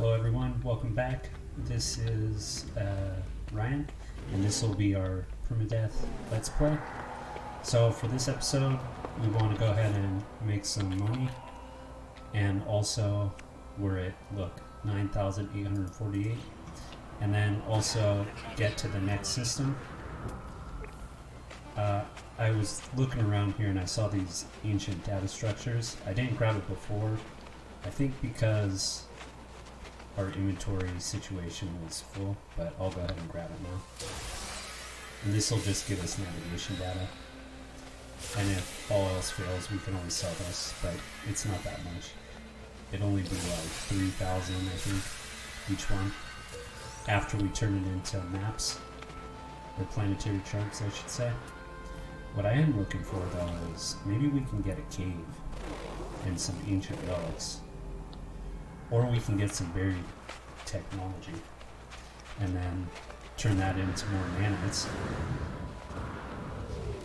Hello everyone, welcome back. This is Ryan, and this will be our Permadeath Let's Play. So for this episode, we want to go ahead and make some money, and also we're at, look, 9,848, and then also get to the next system. I was looking around here and I saw these ancient data structures. I didn't grab it before, I think because our inventory situation was full, but I'll go ahead and grab it now. And this will just give us navigation data. And if all else fails, we can always sell this, but it's not that much. It'd only be like 3,000, I think, each one. After we turn it into maps, or planetary charts, I should say. What I am looking for, though, is maybe we can get a cave and some ancient relics. Or we can get some buried technology and then turn that into more nanites,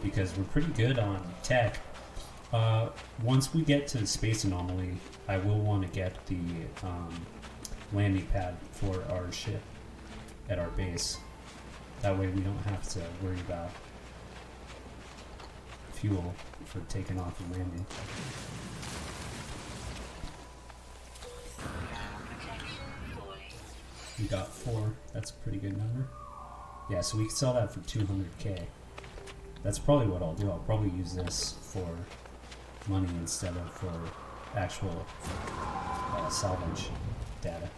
because we're pretty good on tech. Once we get to the space anomaly, I will want to get the landing pad for our ship at our base. That way we don't have to worry about fuel for taking off and landing. We got 4. That's a pretty good number. Yeah, so we can sell that for 200k. That's probably what I'll do. I'll probably use this for money instead of for actual salvage data.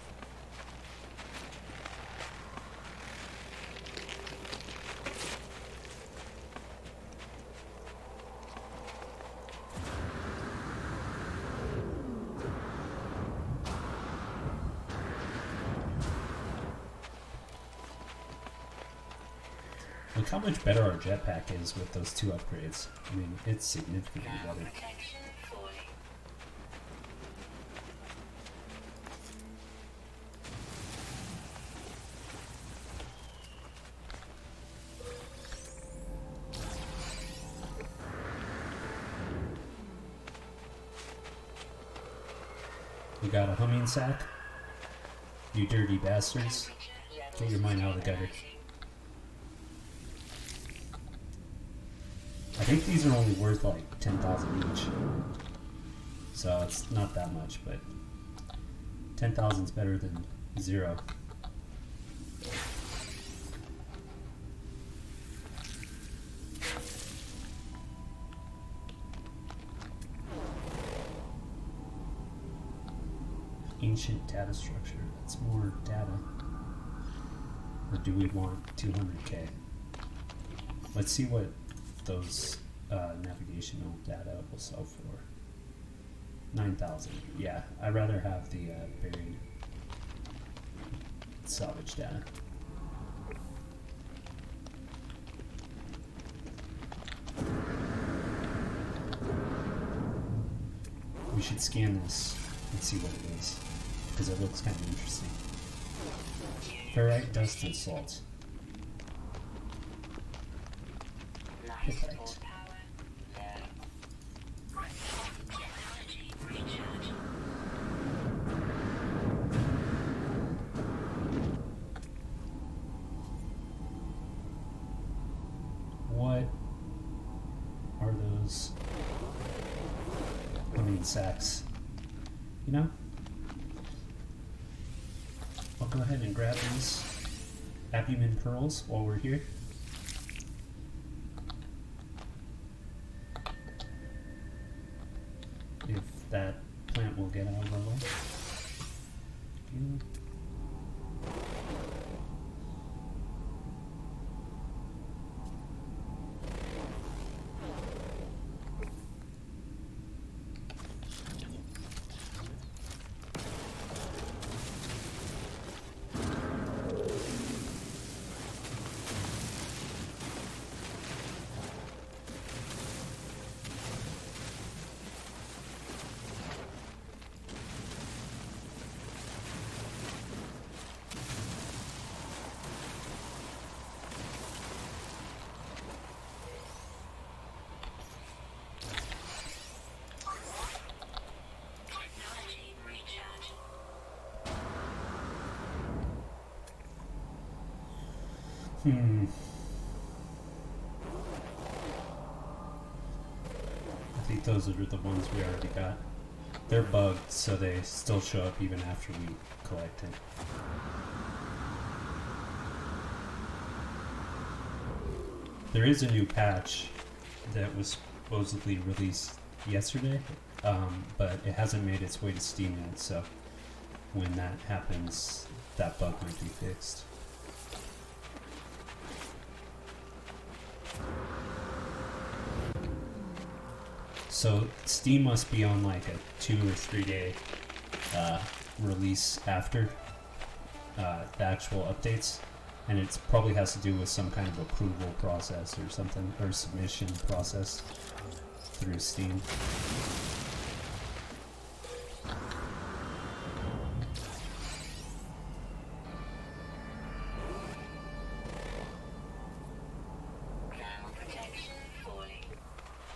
Look how much better our jetpack is with those 2 upgrades. I mean, it's significantly better. We got a humming sack. You dirty bastards. Get your mind out of the gutter. I think these are only worth like 10,000 each, so it's not that much, but 10,000 is better than 0. Ancient data structure, that's more data. Or do we want 200k? Let's see what those navigational data will sell for. 9,000. Yeah, I'd rather have the buried salvage data. We should scan this and see what it is, because it looks kind of interesting. Ferrite, dust, and salt. Perfect. What are those humming sacks? You know? I'll go ahead and grab these abdomen pearls while we're here. If that plant will get out of our way. I think those are the ones we already got. They're bugged, so they still show up even after we collect it. There is a new patch that was supposedly released yesterday, but it hasn't made its way to Steam yet, so when that happens, that bug might be fixed. So Steam must be on like a 2 or 3 day release after the actual updates, and it probably has to do with some kind of approval process or something, or submission process through Steam.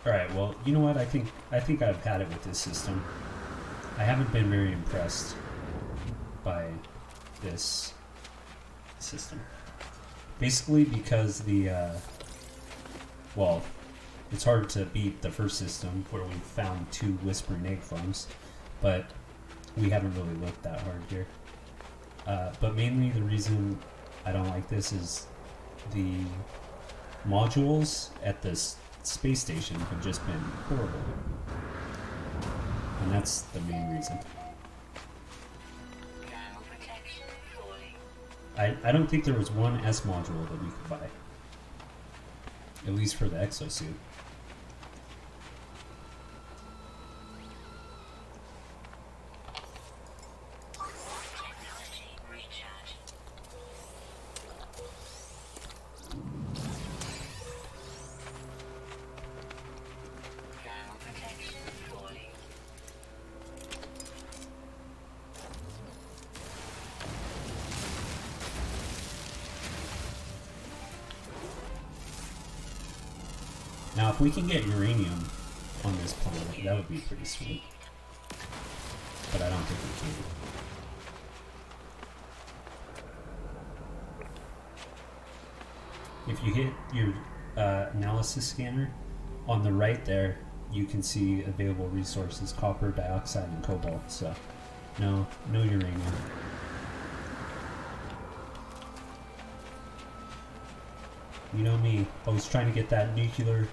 Alright, well, you know what? I think I've had it with this system. I haven't been very impressed by this system. Basically because well, it's hard to beat the first system where we found 2 whispering egg farms, but we haven't really looked that hard here. But mainly the reason I don't like this is the modules at this space station have just been horrible, and that's the main reason. I don't think there was one S module that we could buy, at least for the exosuit. Now, if we can get uranium on this planet, that would be pretty sweet. But I don't think we can. If you hit your analysis scanner, on the right there, you can see available resources: copper, dioxide, and cobalt. So, no uranium. You know me, always trying to get that nuclear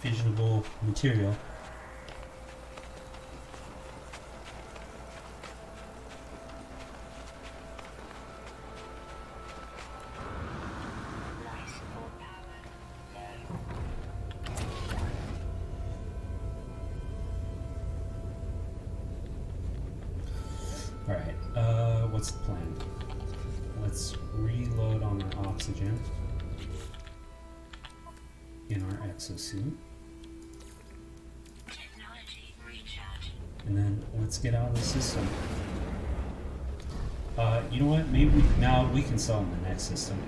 fissionable material. Alright, what's the plan? Let's reload on our oxygen in our exosuit. And then let's get out of the system. You know what? Maybe now we can sell in the next system.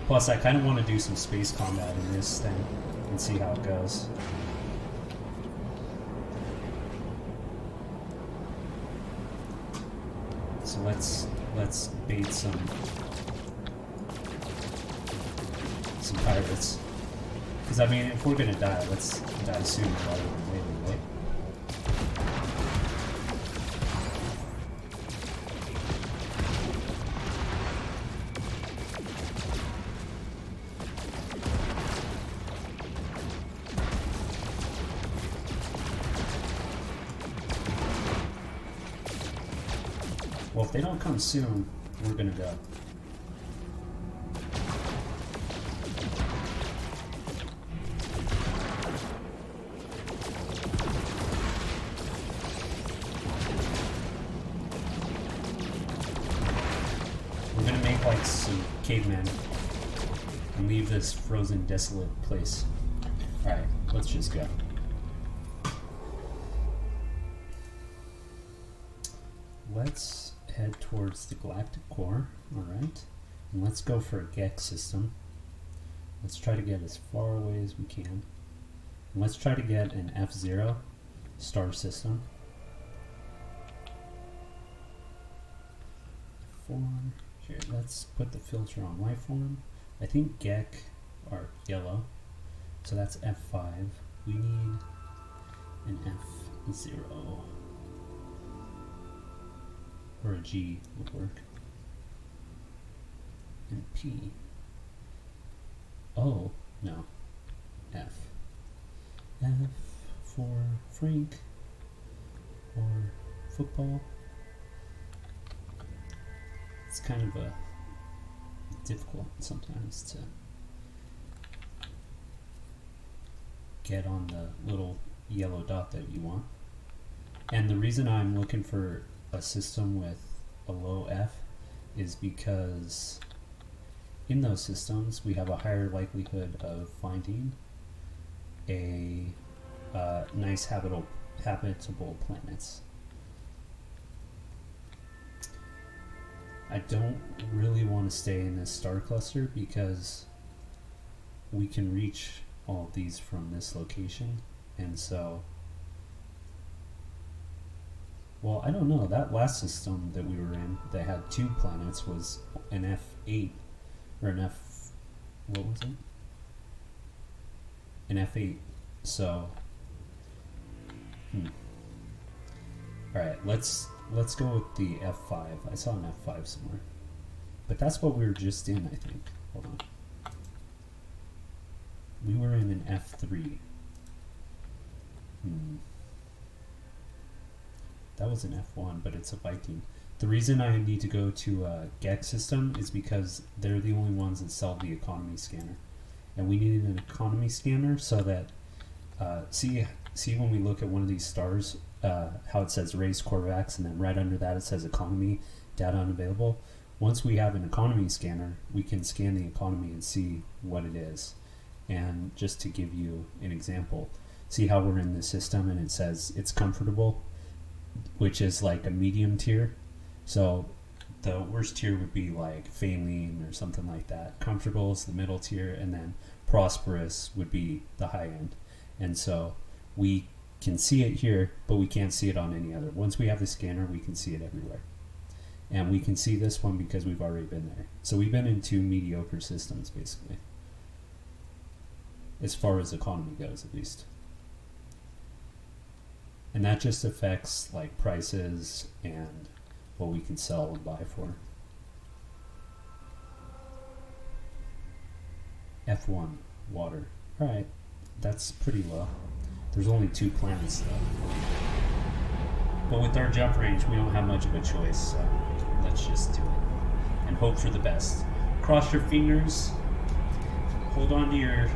Plus, I kind of want to do some space combat in this thing and see how it goes. So let's bait some pirates. Because I mean, if we're gonna die, let's die sooner rather than later, right? Well, if they don't come soon, we're gonna go. We're gonna make like some cavemen and leave this frozen, desolate place. Alright, let's just go. Let's head towards the galactic core, alright? And let's go for a Gex system. Let's try to get as far away as we can. And let's try to get an F0 star system. Form. Here, let's put the filter on life form. I think Gek are yellow, so that's F5. We need an F0, or a G would work, and P. Oh, no, F. F for Frank, or football. It's kind of a difficult sometimes to get on the little yellow dot that you want. And the reason I'm looking for a system with a low F is because in those systems we have a higher likelihood of finding a nice habitable planets. I don't really want to stay in this star cluster because we can reach all of these from this location, and so, well, I don't know, that last system that we were in that had 2 planets was an F8, or an F, what was it? An F8, so, alright, let's go with the F5. I saw an F5 somewhere. But that's what we were just in, I think. Hold on. We were in an F3. That was an F1, but it's a Viking. The reason I need to go to a Gek system is because they're the only ones that sell the economy scanner. And we needed an economy scanner so that, see when we look at one of these stars, how it says raised Corvax, and then right under that it says economy, data unavailable. Once we have an economy scanner, we can scan the economy and see what it is. And just to give you an example, see how we're in the system and it says it's comfortable, which is like a medium tier. So the worst tier would be like Faline or something like that. Comfortable is the middle tier, and then prosperous would be the high end. And so we can see it here, but we can't see it on any other. Once we have the scanner, we can see it everywhere. And we can see this one because we've already been there. So we've been in 2 mediocre systems, basically. As far as economy goes, at least. And that just affects like prices and what we can sell and buy for. F1, water. Alright, that's pretty low. There's only 2 planets though. But with our jump range, we don't have much of a choice, so let's just do it. And hope for the best. Cross your fingers, hold on to your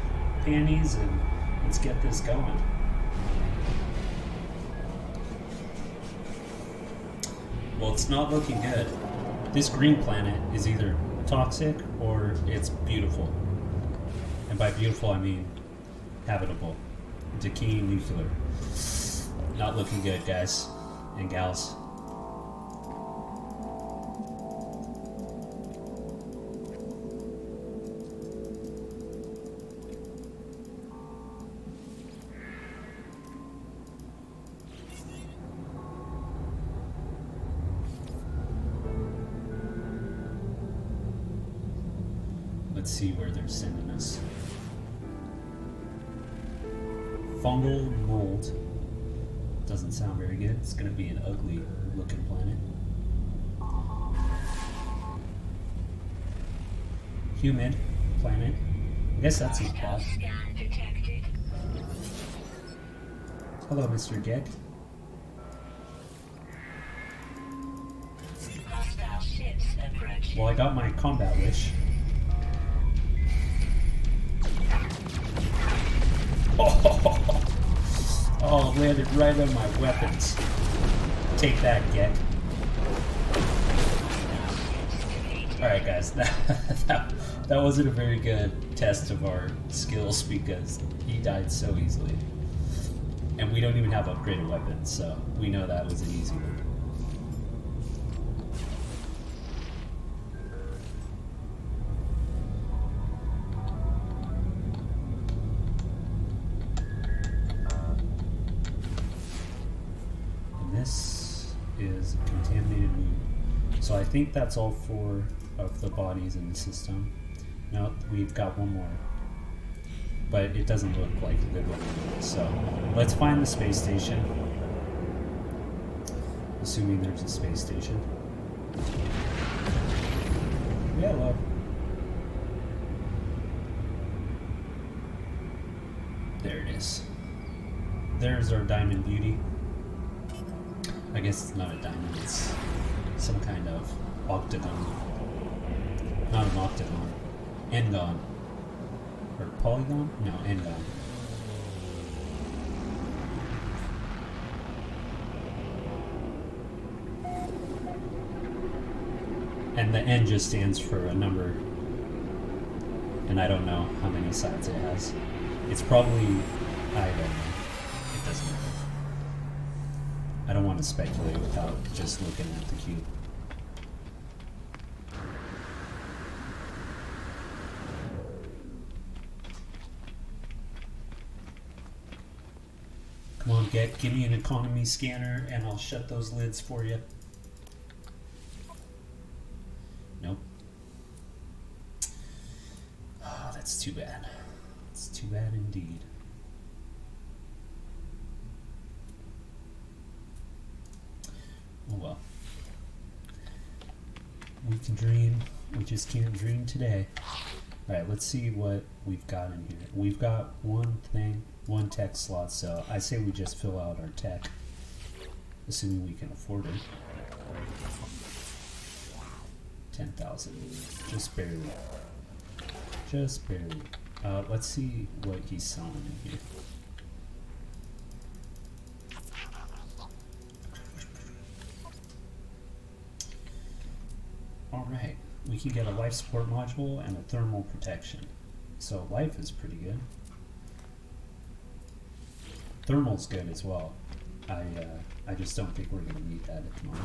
panties, and let's get this going. Well, it's not looking good. This green planet is either toxic or it's beautiful. And by beautiful, I mean habitable. Decaying nuclear. Not looking good, guys and gals. Let's see where they're sending us. Fungal mold. Doesn't sound very good. It's going to be an ugly looking planet. Humid planet. I guess that's his plot. Hello, Mr. Gek. Well, I got my combat wish. Oh, landed right on my weapons. Take that, Gek. Alright guys, that wasn't a very good test of our skills because he died so easily. And we don't even have upgraded weapons, so we know that was an easy one. This is a contaminated moon. So I think that's all 4 of the bodies in the system. No, we've got one more. But it doesn't look like a good one. So let's find the space station. Assuming there's a space station. Hello. There it is. There's our diamond beauty. I guess it's not a diamond, it's some kind of octagon. Not an octagon. Engon. Or polygon? No, engon. And the N just stands for a number. And I don't know how many sides it has. It's probably, I don't know. It doesn't matter. I don't want to speculate without just looking at the cube. Come on, give me an economy scanner and I'll shut those lids for you. Nope. Oh, that's too bad. It's too bad indeed. Oh well. We can dream, we just can't dream today. Alright, let's see what we've got in here. We've got one thing, one tech slot, so I say we just fill out our tech, assuming we can afford it. 10,000, just barely. Just barely. Let's see what he's selling in here. Alright, we can get a life support module and a thermal protection. So life is pretty good. Thermal's good as well. I just don't think we're going to need that at the moment.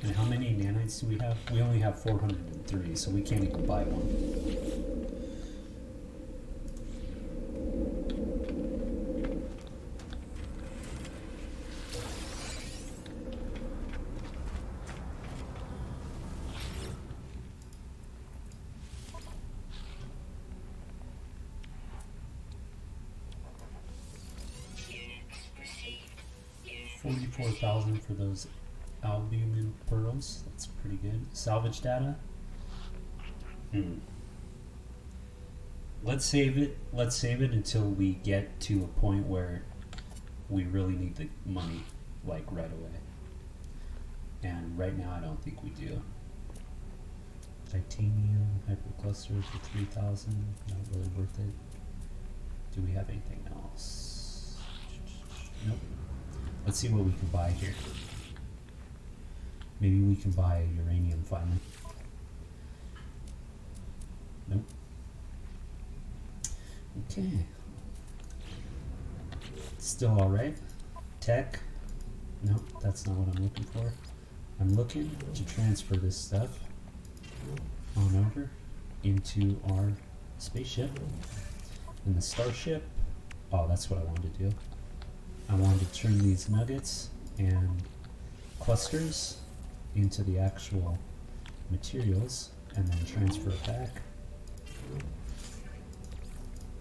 And how many nanites do we have? We only have 403, so we can't even buy one. 44,000 for those albumin pearls. That's pretty good. Salvage data. Let's save it. Let's save it until we get to a point where we really need the money, like right away. And right now, I don't think we do. Titanium hypercluster for 3,000. Not really worth it. Do we have anything else? Nope. Let's see what we can buy here. Maybe we can buy uranium finally. Nope. Okay. Still alright. Tech. Nope, that's not what I'm looking for. I'm looking to transfer this stuff on over into our spaceship. And the starship. Oh, that's what I wanted to do. I wanted to turn these nuggets and clusters into the actual materials and then transfer it back.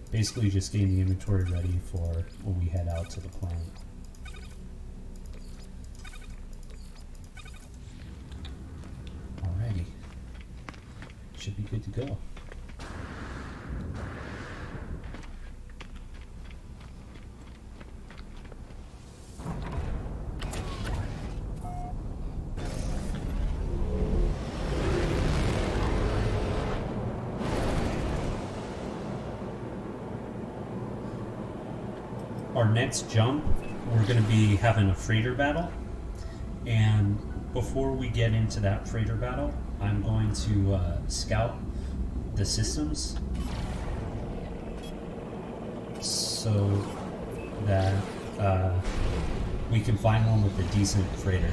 Basically just getting the inventory ready for when we head out to the planet. Alrighty. Should be good to go. Our next jump, we're going to be having a freighter battle, and before we get into that freighter battle, I'm going to scout the systems so that we can find one with a decent freighter.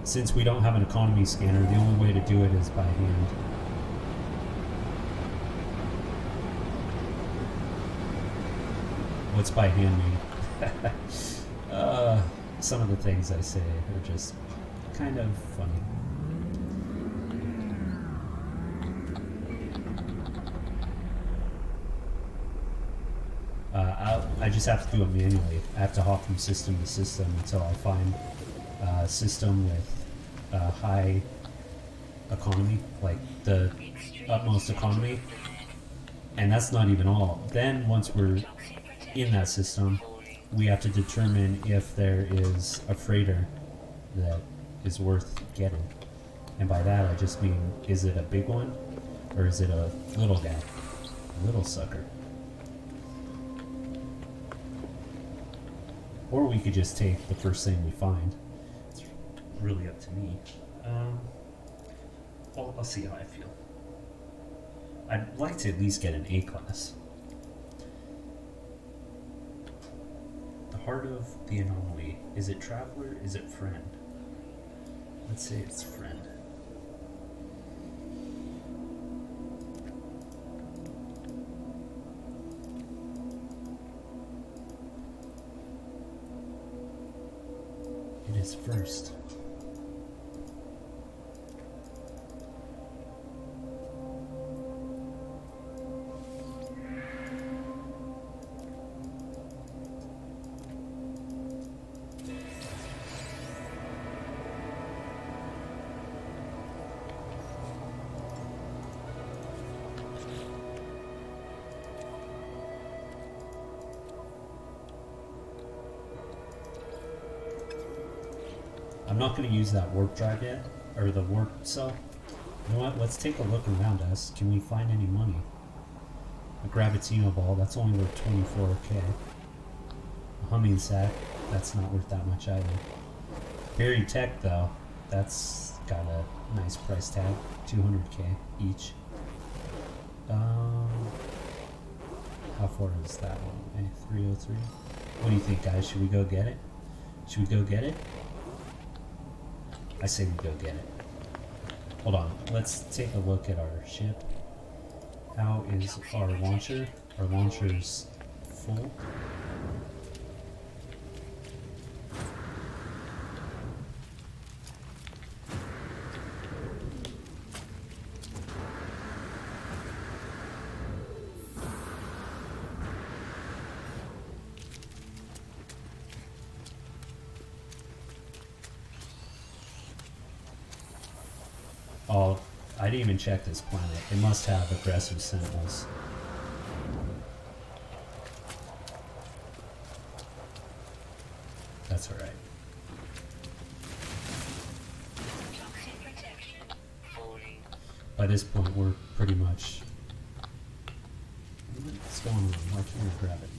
Since we don't have an economy scanner, the only way to do it is by hand. What's by hand mean? Some of the things I say are just kind of funny. I just have to do it manually. I have to hop from system to system until I find a system with high economy, like the utmost economy. And that's not even all. Then once we're in that system, we have to determine if there is a freighter that is worth getting. And by that I just mean, is it a big one or is it a little guy? A little sucker. Or we could just take the first thing we find. It's really up to me. Well, I'll see how I feel. I'd like to at least get an A class. The heart of the anomaly. Is it traveler? Is it friend? Let's say it's friend. It is first. I'm not going to use that warp drive yet, or the warp cell. You know what, let's take a look around us. Can we find any money? A Gravitino ball, that's only worth 24k. A humming sack, that's not worth that much either. Buried tech though, that's got a nice price tag, 200k each. How far is that one away? 303? What do you think, guys? Should we go get it? Should we go get it? I say we go get it. Hold on, let's take a look at our ship. How is our launcher? Our launcher's full. Oh, I didn't even check this planet. It must have aggressive sentinels. That's alright. By this point, we're pretty much... What's going on? Why can't I grab it?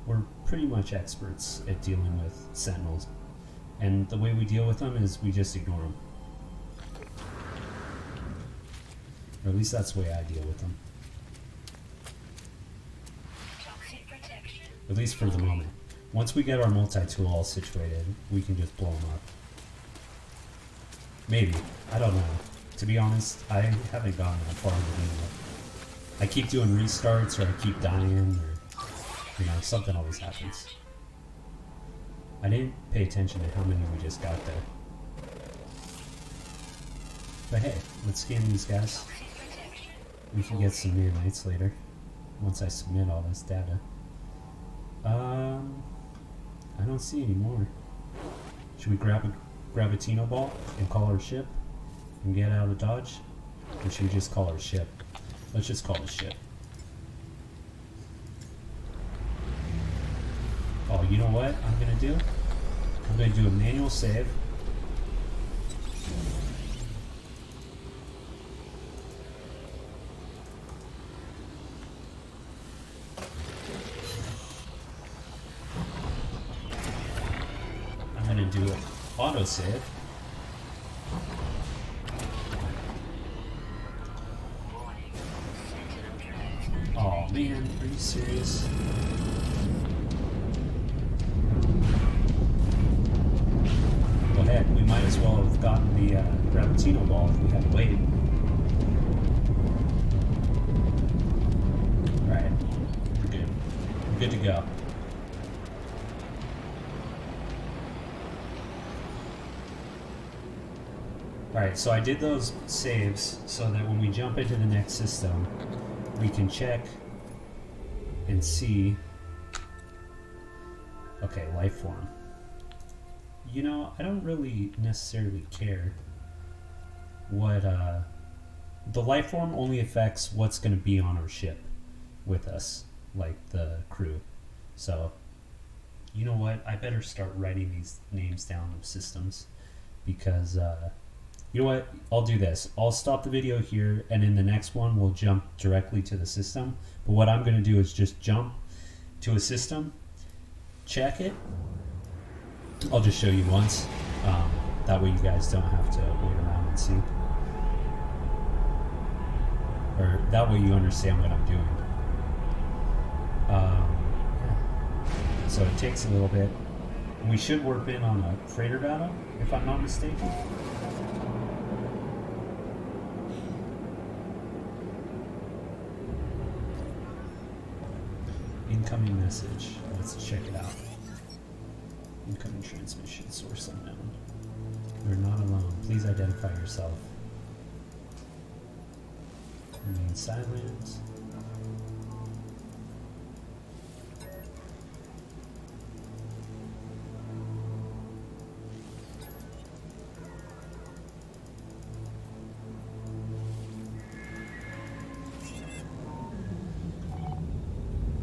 We're pretty much experts at dealing with sentinels. And the way we deal with them is we just ignore them. Or at least that's the way I deal with them. At least for the moment. Once we get our multi-tool all situated, we can just blow them up. Maybe. I don't know. To be honest, I haven't gotten that far in the game yet. I keep doing restarts, or I keep dying, or, you know, something always happens. I didn't pay attention to how many we just got there. But hey, let's scan these guys. We can get some nanites later, once I submit all this data. I don't see any more. Should we grab a Gravitino ball and call our ship and get out of Dodge? Or should we just call our ship? Let's just call the ship. Oh, you know what I'm gonna do? I'm gonna do a manual save. I'm gonna do an auto save. Oh man, are you serious? Well, heck, we might as well have gotten the Gravitino ball if we had to wait. Alright, we're good. good to go. Alright, so I did those saves so that when we jump into the next system, we can check and see. Okay, life form. You know, I don't really necessarily care what, the life form only affects what's going to be on our ship with us, like the crew. So, you know what? I better start writing these names down of systems because, you know what? I'll do this. I'll stop the video here, and in the next one, we'll jump directly to the system. But what I'm going to do is just jump to a system, check it. I'll just show you once. That way you guys don't have to wait around and see. Or that way you understand what I'm doing. So it takes a little bit. We should warp in on a freighter battle, if I'm not mistaken. Incoming message. Let's check it out. Incoming transmission, source unknown. You're not alone. Please identify yourself. Remain silent.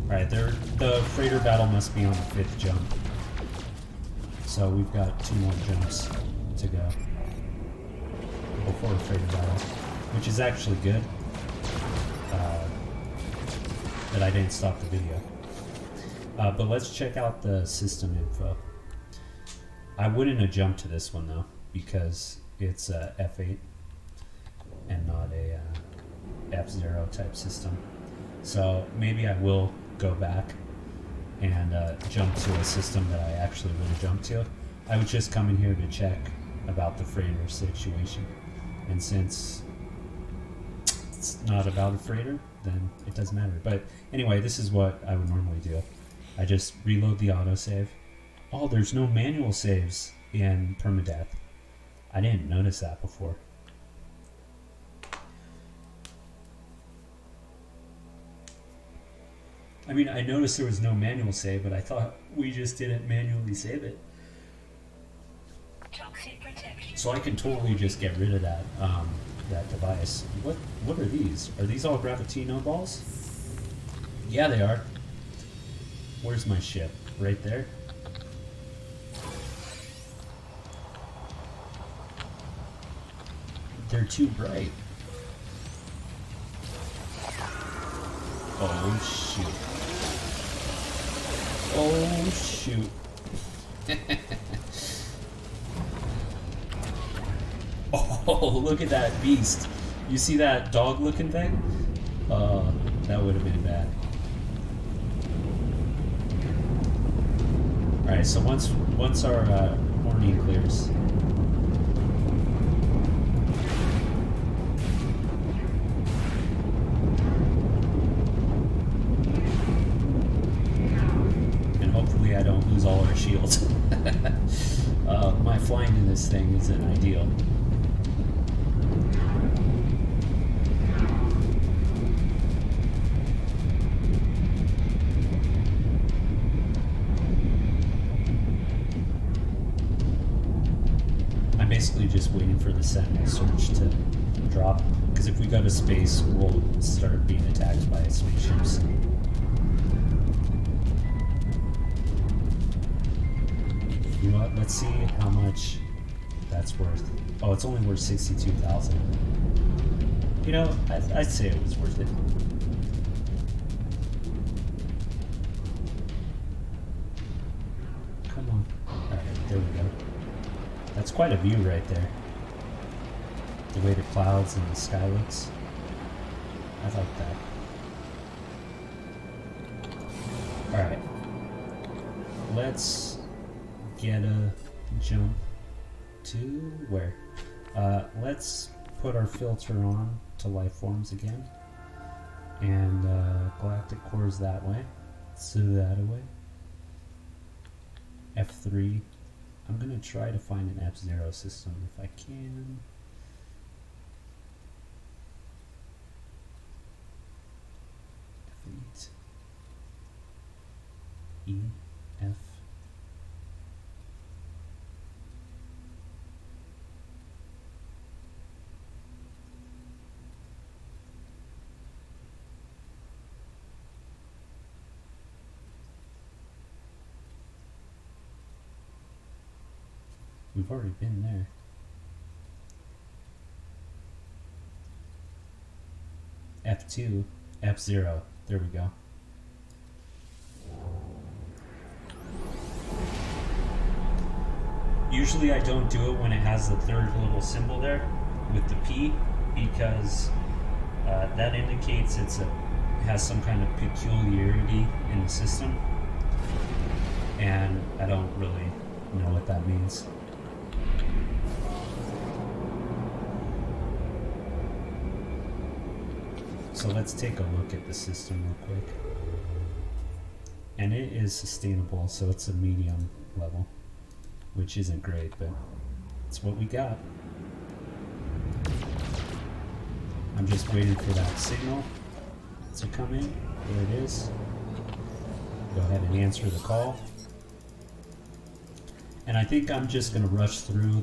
Alright, the freighter battle must be on the 5th jump. So we've got 2 more jumps to go before the freighter battle, which is actually good that I didn't stop the video. But let's check out the system info. I wouldn't have jumped to this one though, because it's a F8 and not a F0 type system. So maybe I will go back and jump to a system that I actually would have jumped to. I was just coming here to check about the freighter situation, and since it's not about a freighter, then it doesn't matter. But anyway, this is what I would normally do. I just reload the autosave. Oh, there's no manual saves in Permadeath. I didn't notice that before. I mean, I noticed there was no manual save, but I thought we just didn't manually save it. So I can totally just get rid of that that device. What are these? Are these all Gravitino balls? Yeah, they are. Where's my ship? Right there? They're too bright. Oh shoot. Oh shoot. Oh, look at that beast. You see that dog looking thing? That would have been bad. Alright, so once our warning clears. And hopefully I don't lose all our shields. My flying in this thing isn't ideal. Basically just waiting for the Sentinel search to drop, because if we go to space, we'll start being attacked by spaceships. You know what? Let's see how much that's worth. Oh, it's only worth 62,000. You know, I'd say it was worth it. Come on. Alright, there we go. That's quite a view right there. The way the clouds and the sky looks. I like that. Alright. Let's get a jump to where? Let's put our filter on to life forms again. And galactic cores that way. So that away. F3. I'm gonna try to find an F0 system if I can. F8. E, F. We've already been there. F2, F0. There we go. Usually I don't do it when it has the third little symbol there with the P, because that indicates it has some kind of peculiarity in the system, and I don't really know what that means. So let's take a look at the system real quick. And it is sustainable, so it's a medium level, which isn't great, but it's what we got. I'm just waiting for that signal to come in. There it is. Go ahead and answer the call. And I think I'm just going to rush through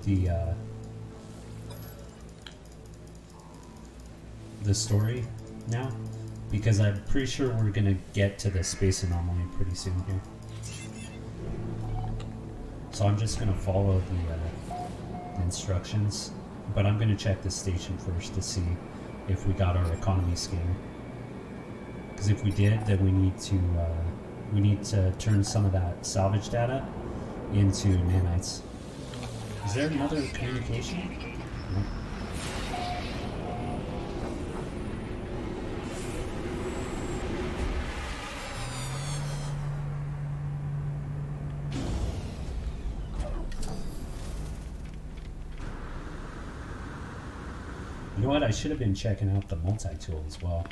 the story now, because I'm pretty sure we're going to get to the space anomaly pretty soon here. So I'm just going to follow the instructions, but I'm going to check the station first to see if we got our economy scanner. Because if we did, then we need to turn some of that salvage data into nanites. Is there another communication? No. You know what? I should have been checking out the multi-tool as well.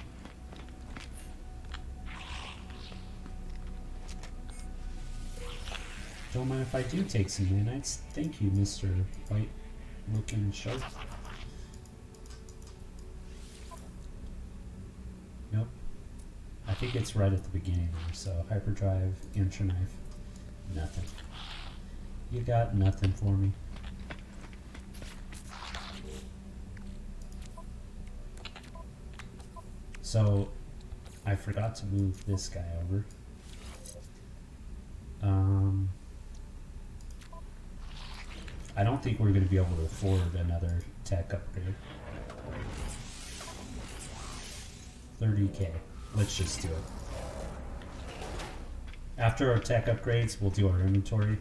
Don't mind if I do take some nanites. Thank you, Mr. White looking shark. Nope. I think it's right at the beginning there. So hyperdrive, intraknife, nothing. You got nothing for me. So I forgot to move this guy over. I don't think we're going to be able to afford another tech upgrade. 30k. Let's just do it. After our tech upgrades, we'll do our inventory,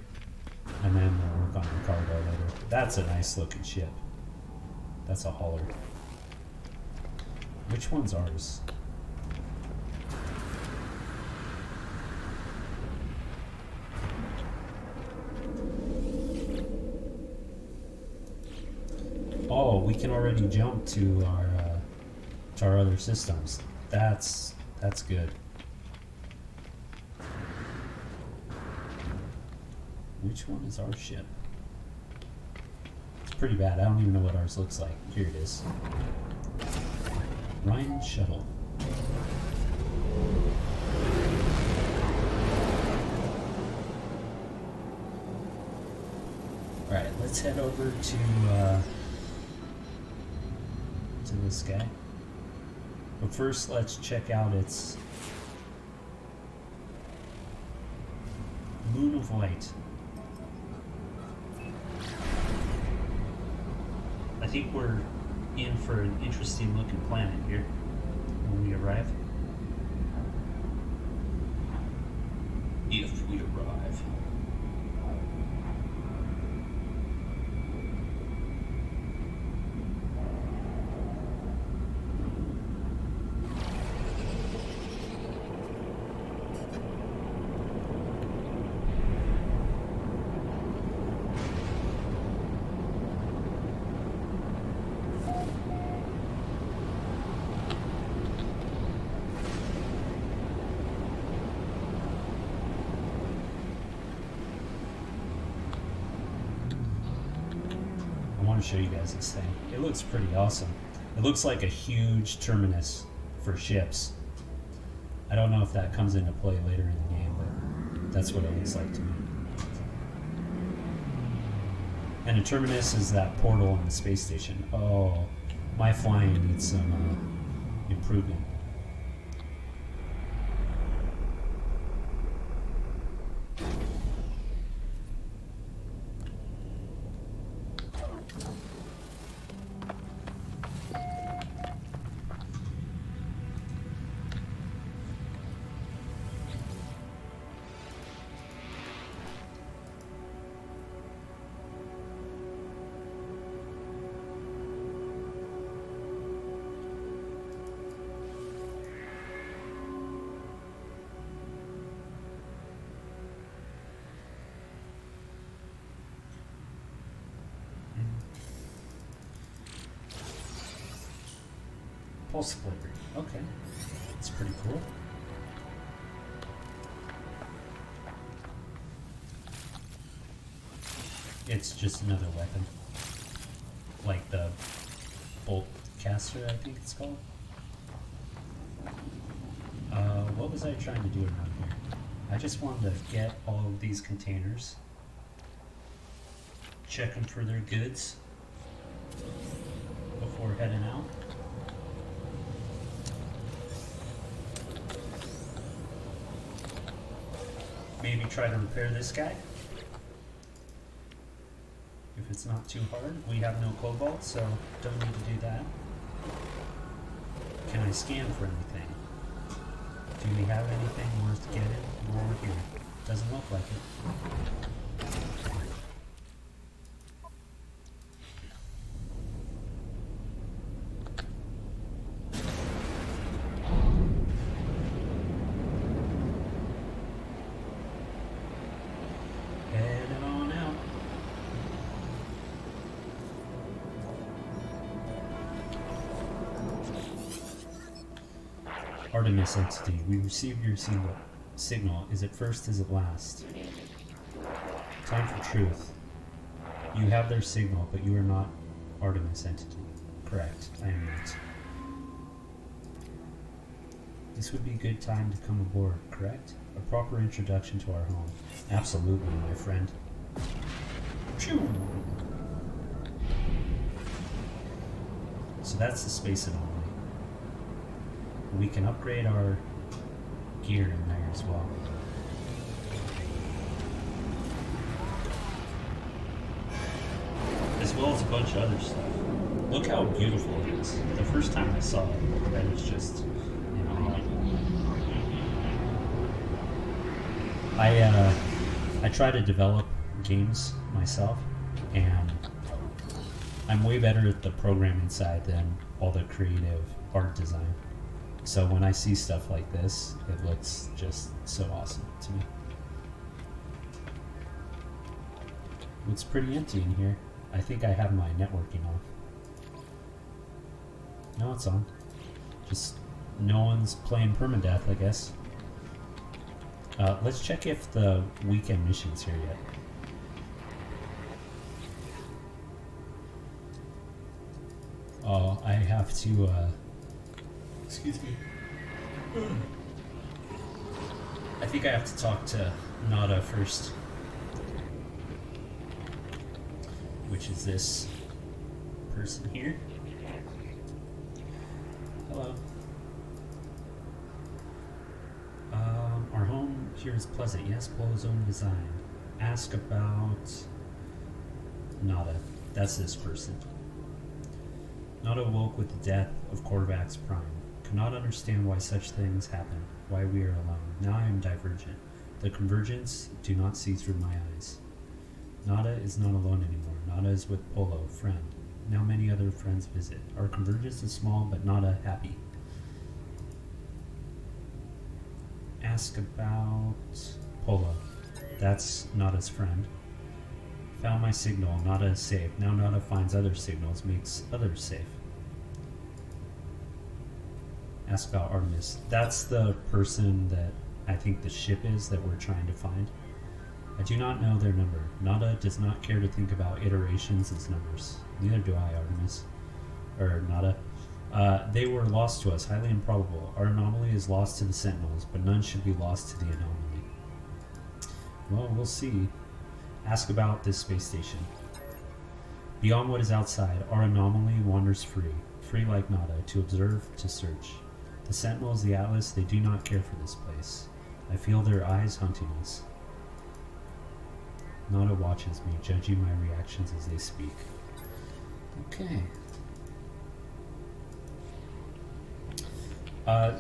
and then we'll work on the cargo later. That's a nice looking ship. That's a hauler. Which one's ours? Oh, we can already jump to our other systems. That's good. Which one is our ship? It's pretty bad. I don't even know what ours looks like. Here it is. Ryan Shuttle. Alright, let's head over to this guy. But first, let's check out its Moon of Light. I think we're in for an interesting looking planet here when we arrive. If we arrive. to show you guys this thing. It looks pretty awesome. It looks like a huge terminus for ships. I don't know if that comes into play later in the game, but that's what it looks like to me. And a terminus is that portal on the space station. Oh, my flying needs some improvement. Pulse splitter. Okay. That's pretty cool. It's just another weapon. Like the bolt caster, I think it's called. What was I trying to do around here? I just wanted to get all of these containers. Check them for their goods before heading out. Maybe try to repair this guy. If it's not too hard. We have no cobalt, so don't need to do that. Can I scan for anything? Do we have anything worth getting while we're here? Doesn't look like it. Heading on out. Artemis entity, we received your signal. Is it first, is it last? Time for truth. You have their signal, but you are not Artemis entity. Correct, I am not. This would be a good time to come aboard, correct? A proper introduction to our home. Absolutely, my friend. Phew. So that's the space anomaly. We can upgrade our gear in there as well. As well as a bunch of other stuff. Look how beautiful it is. The first time I saw it, that was just, you know, I try to develop games myself, and I'm way better at the programming side than all the creative art design. So when I see stuff like this, it looks just so awesome to me. It's pretty empty in here. I think I have my networking off. No, it's on. Just no one's playing Permadeath, I guess. Let's check if the weekend mission's here yet. Oh, I have to, excuse me. I think I have to talk to Nada first. Which is this person here. Hello. Our home here is pleasant. Yes, Polo's own design. Ask about Nada. That's this person. Nada awoke with the death of Korvax Prime. Could not understand why such things happen, why we are alone. Now I am divergent. The convergence do not see through my eyes. Nada is not alone anymore. Nada is with Polo, friend. Now many other friends visit. Our convergence is small, but Nada happy. Ask about Polo. That's Nada's friend. Found my signal. Nada is safe. Now Nada finds other signals, makes others safe. Ask about Artemis. That's the person that I think the ship is that we're trying to find. I do not know their number. Nada does not care to think about iterations as numbers. Neither do I, Artemis. Or Nada. They were lost to us, highly improbable. Our anomaly is lost to the Sentinels, but none should be lost to the anomaly. Well, we'll see. Ask about this space station. Beyond what is outside, our anomaly wanders free, free like Nada, to observe, to search. The Sentinels, the Atlas, they do not care for this place. I feel their eyes hunting us. Nada watches me, judging my reactions as they speak. Okay.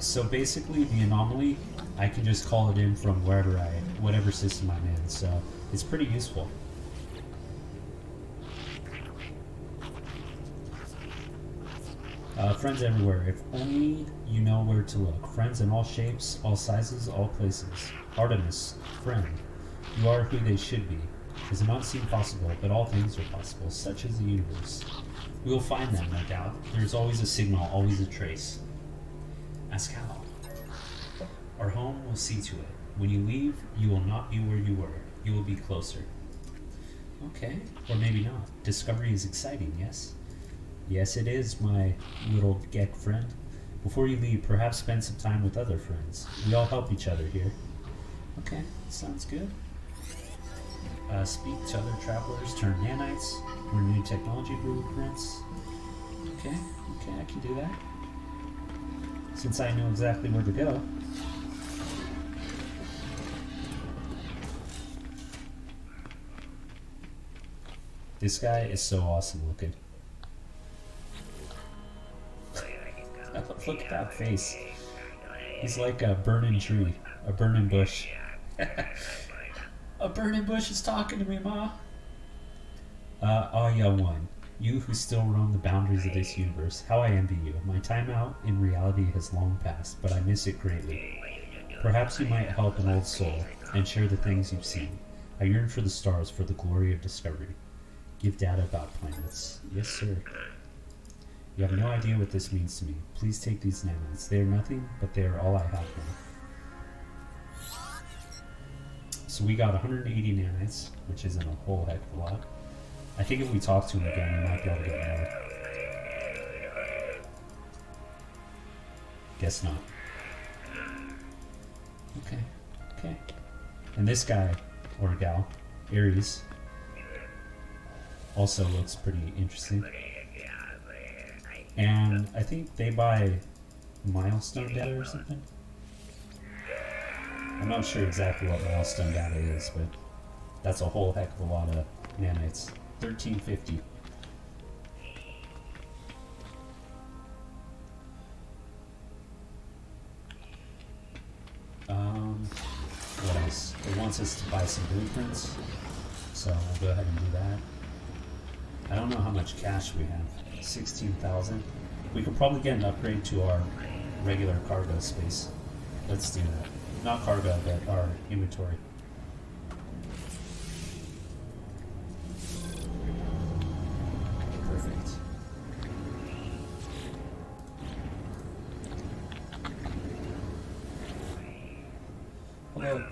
So basically, the anomaly, I can just call it in from whatever system I'm in, so it's pretty useful. Friends everywhere, if only you know where to look. Friends in all shapes, all sizes, all places. Artemis, friend, you are who they should be. Does it not seem possible, but all things are possible, such as the universe. We will find them, no doubt. There is always a signal, always a trace. Ask how. Our home will see to it. When you leave, you will not be where you were. You will be closer. Okay, or maybe not. Discovery is exciting, yes? Yes, it is, my little Gek friend. Before you leave, perhaps spend some time with other friends. We all help each other here. Okay, sounds good. Speak to other travelers, turn nanites, learn new technology blueprints. Okay, I can do that. Since I know exactly where to go. This guy is so awesome looking. Look at that face. He's like a burning tree, a burning bush. A burning bush is talking to me, Ma. Young one, you who still roam the boundaries of this universe, how I envy you. My time out in reality has long passed, but I miss it greatly. Perhaps you might help an old soul and share the things you've seen. I yearn for the stars, for the glory of discovery. Give data about planets. Yes, sir. You have no idea what this means to me. Please take these nanites. They are nothing, but they are all I have now. So we got 180 nanites, which isn't a whole heck of a lot. I think if we talk to him again, we might be able to get more. Guess not. Okay. And this guy, or gal, Ares, also looks pretty interesting. And I think they buy milestone data or something. I'm not sure exactly what milestone data is, but that's a whole heck of a lot of nanites. 1350. What else? It wants us to buy some blueprints, so we'll go ahead and do that. I don't know how much cash we have. 16,000. We could probably get an upgrade to our regular cargo space. Let's do that. Not cargo, but our inventory. Perfect. Hello,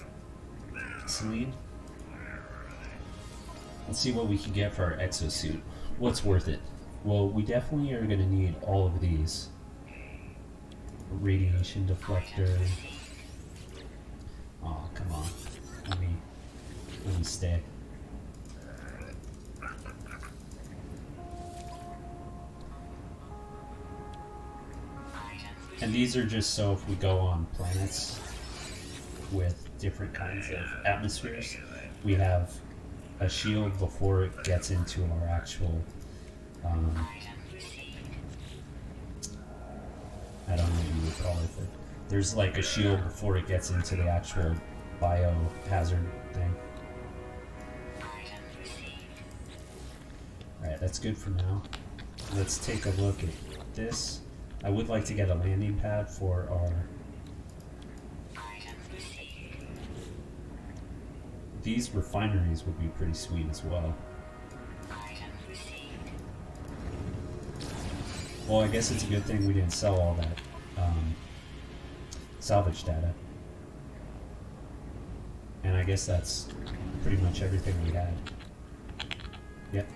Celine. Let's see what we can get for our exosuit. What's worth it? Well, we definitely are going to need all of these. Radiation deflector. Oh, come on. Let me stay. And these are just so if we go on planets with different kinds of atmospheres, we have a shield before it gets into our actual I don't know what you would call it, but there's like a shield before it gets into the actual biohazard thing. Alright, that's good for now. Let's take a look at this. I would like to get a landing pad for our... These refineries would be pretty sweet as well. Well, I guess it's a good thing we didn't sell all that salvage data. And I guess that's pretty much everything we had. Yep.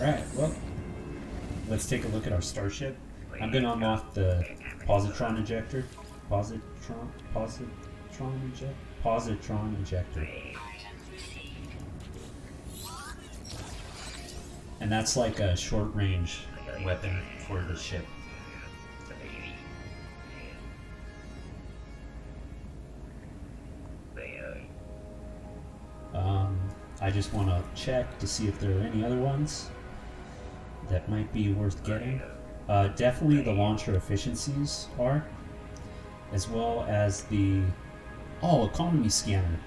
Alright, well, let's take a look at our starship. I'm going to unlock the positron ejector. Positron ejector. And that's like a short range weapon for the ship. I just want to check to see if there are any other ones that might be worth getting. Definitely the launcher efficiencies are, as well as the economy scanner.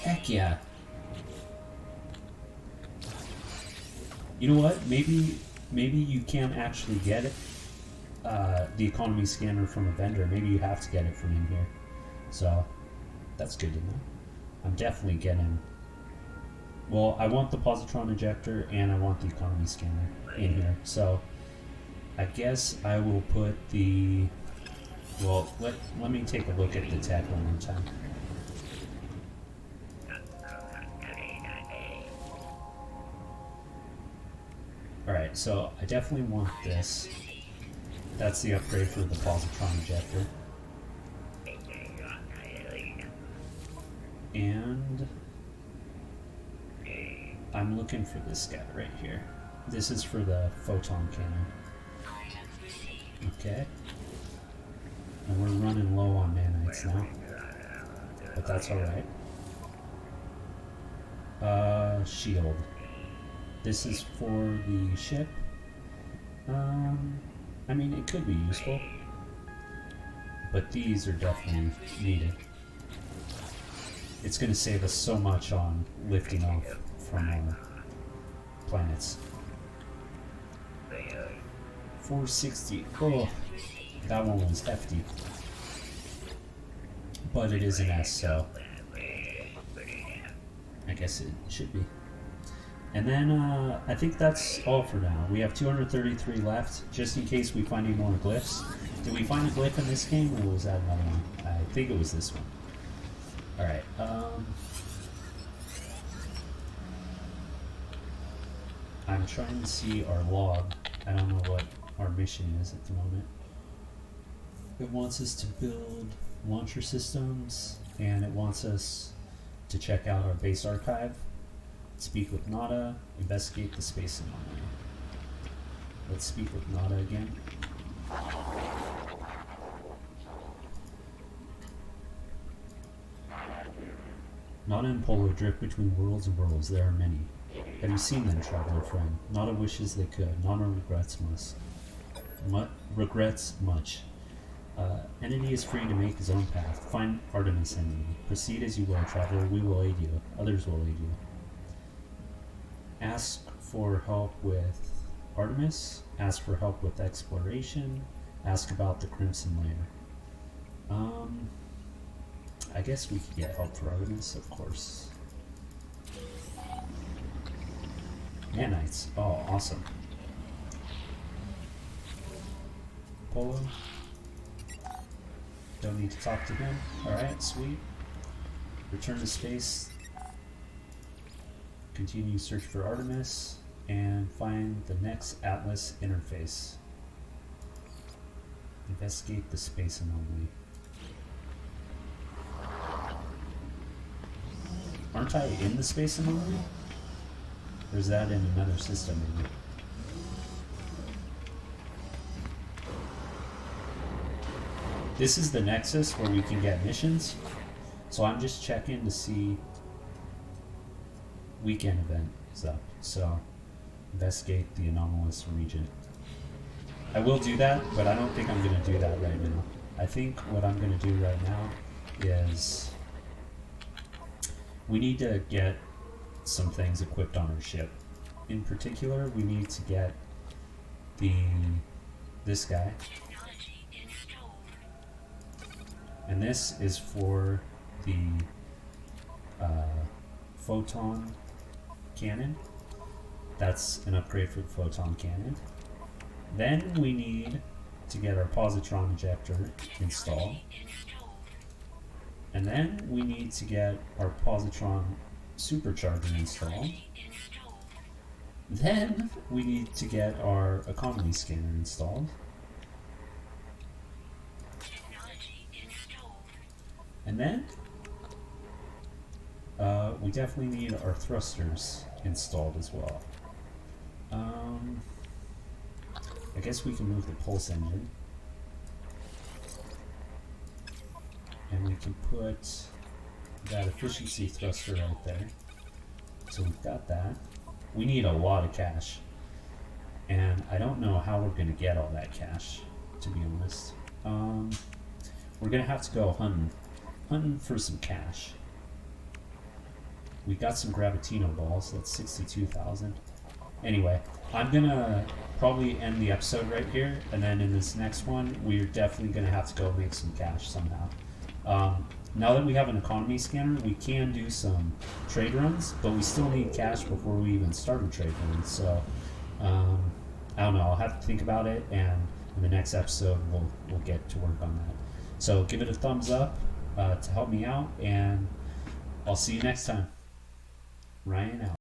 Heck yeah. You know what? Maybe you can't actually get it, the economy scanner from a vendor. Maybe you have to get it from in here. So that's good to know. I'm definitely getting. Well, I want the positron ejector and I want the economy scanner in here. So I guess I will put the. Well, let me take a look at the tech one more time. Alright, so I definitely want this. That's the upgrade for the positron ejector. And I'm looking for this guy right here. This is for the photon cannon. Okay. And we're running low on nanites now. But that's alright. Shield. This is for the ship. I mean, it could be useful. But these are definitely needed. It's going to save us so much on lifting off from our planets. 460. Oh, that one was hefty. But it is an S, so I guess it should be. And then I think that's all for now. We have 233 left, just in case we find any more glyphs. Did we find a glyph in this game, or was that another one? I think it was this one. Alright, I'm trying to see our log. I don't know what our mission is at the moment. It wants us to build launcher systems, and it wants us to check out our base archive, speak with Nada, investigate the space anomaly. Let's speak with Nada again. Nada and Polo drift between worlds and worlds. There are many. Have you seen them, traveler friend? Nada wishes they could. Nada regrets much. Entity is free to make his own path. Find Artemis Entity. Proceed as you will, traveler. We will aid you. Others will aid you. Ask for help with Artemis. Ask for help with exploration. Ask about the Crimson Lair. I guess we could get help for Artemis, of course. Nanites. Oh, awesome. Polo. Don't need to talk to him. Alright, sweet. Return to space. Continue search for Artemis. And find the next Atlas interface. Investigate the space anomaly. Aren't I in the space anomaly? Or is that in another system maybe? This is the Nexus where we can get missions. So I'm just checking to see weekend event is up. So investigate the anomalous region. I will do that, but I don't think I'm going to do that right now. I think what I'm going to do right now is we need to get some things equipped on our ship. In particular, we need to get this guy. And this is for the photon cannon. That's an upgrade for the photon cannon. Then we need to get our positron ejector installed. And then we need to get our positron supercharger installed. Then we need to get our economy scanner installed. And then we definitely need our thrusters installed as well. I guess we can move the pulse engine. And we can put that efficiency thruster right there. So we've got that. We need a lot of cash. And I don't know how we're going to get all that cash, to be honest. We're going to have to go hunting for some cash. We got some Gravitino balls. That's 62,000. Anyway, I'm going to probably end the episode right here. And then in this next one, we're definitely going to have to go make some cash somehow. Now that we have an economy scanner, we can do some trade runs, but we still need cash before we even start a trade run. So, I don't know. I'll have to think about it, and in the next episode, we'll get to work on that. So give it a thumbs up to help me out, and I'll see you next time. Ryan out.